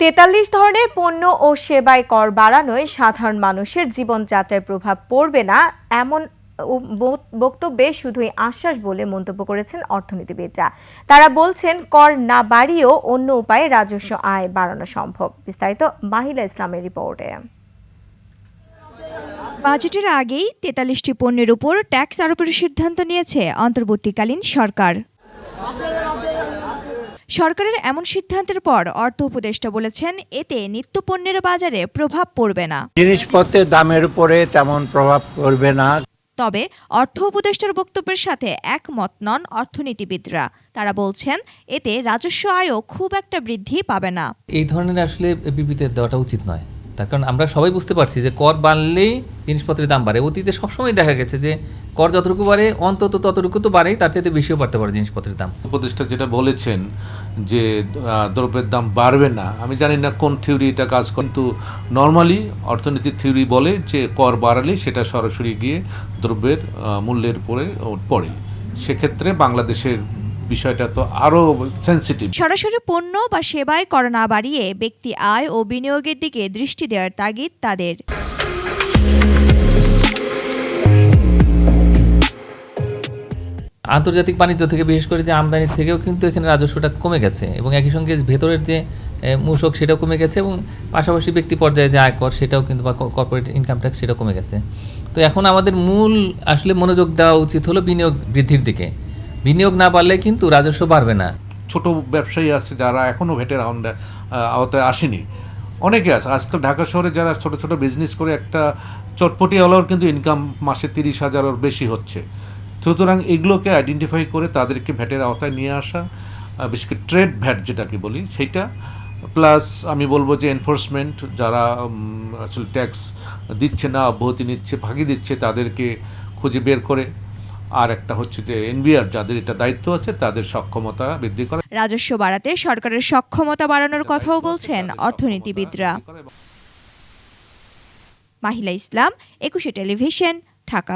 ৪৩ ধরনের পণ্য ও সেবায় কর বাড়ানোয় সাধারণ মানুষের জীবনযাত্রায় প্রভাব পড়বে না এমন বক্তব্যে শুধুই আশ্বাস বলে মন্তব্য করেছেন অর্থনীতিবিদরা। তারা বলছেন কর না বাড়িয়েও অন্য উপায়ে রাজস্ব আয় বাড়ানো সম্ভব। বিস্তারিত মাহিলা ইসলামের রিপোর্টে। বাজেটের আগেই ৪৩টি পণ্যের উপর ট্যাক্স আরোপের সিদ্ধান্ত নিয়েছে অন্তর্বর্তীকালীন সরকার। সরকারের এমন সিদ্ধান্তের পর অর্থ উপদেষ্টা বলেছেন এতে নিত্যপণ্যের বাজারে প্রভাব পড়বে না, জিনিসপত্রের দামের উপরে তেমন প্রভাব পড়বে না। তবে অর্থ উপদেষ্টার বক্তব্যের সাথে একমত নন অর্থনীতিবিদরা। তারা বলছেন এতে রাজস্ব আয়ও খুব একটা বৃদ্ধি পাবে না। এই ধরনের আসলে বিবৃতি দেওয়াটা উচিত নয়, তার কারণ আমরা সবাই বুঝতে পারছি যে কর বাড়লেই জিনিসপত্রের দাম বাড়ে। অতীতে সবসময় দেখা গেছে যে কর যতটুকু বাড়ে অন্তত ততটুকু তো বাড়েই, তার চাইতে বেশিও বাড়তে পারে জিনিসপত্রের দাম। উপদেষ্টা যেটা বলেছেন যে দ্রব্যের দাম বাড়বে না, আমি জানি না কোন থিওরি এটা কাজ করে, কিন্তু নর্মালি অর্থনীতির থিওরি বলে যে কর বাড়ালে সেটা সরাসরি গিয়ে দ্রব্যের মূল্যের উপরে পড়ে। সেক্ষেত্রে বাংলাদেশের বিষয়টা তো আরো সেনসিটিভ। সরাসরি পণ্য বা সেবায় কর না বাড়িয়ে ব্যক্তি আয় ও বিনিয়োগের দিকে দৃষ্টি দেওয়ার তাগিদ তাদের। আন্তর্জাতিক বাণিজ্য থেকে বিশেষ করে যে আমদানির থেকেও কিন্তু এখানে রাজস্বটা কমে গেছে, এবং একই সঙ্গে ভেতরের যে মূসক সেটাও কমে গেছে, এবং পাশাপাশি ব্যক্তি পর্যায়ে যে আয়কর সেটাও কিন্তু বা কর্পোরেট ইনকাম ট্যাক্স সেটাও কমে গেছে। তো এখন আমাদের মূল আসলে মনোযোগ দেওয়া উচিত হলো বিনিয়োগ বৃদ্ধির দিকে। বিনিয়োগ না বাড়লে কিন্তু রাজস্ব বাড়বে না। ছোট ব্যবসায়ী আছে যারা এখনো ভেটের আওতায় আসেনি, অনেকে আছে। আজকাল ঢাকা শহরে যারা ছোট ছোট বিজনেস করে একটা চটপটিওয়ালার কিন্তু ইনকাম মাসে 30,000-এর বেশি হচ্ছে। সুতরাং এগুলোকে আইডেন্টিফাই করে তাদেরকে ভ্যাটের আওতায় নিয়ে আসা, বিশেষ করে ট্রেড ভ্যাট যেটাকে বলি সেইটা, প্লাস আমি বলবো যে এনফোর্সমেন্ট যারা আসলে ট্যাক্স দিচ্ছে না, অব্যাহতি নিচ্ছে, ফাঁকি দিচ্ছে, তাদেরকে খুঁজে বের করে, আর একটা হচ্ছে যে এনবিআর যাদের এটা দায়িত্ব আছে তাদের সক্ষমতা বৃদ্ধি করা। রাজস্ব বাড়াতে সরকারের সক্ষমতা বাড়ানোর কথাও বলছেন অর্থনীতিবিদরা। মাহিলা ইসলাম, ২১ টেলিভিশন, ঢাকা।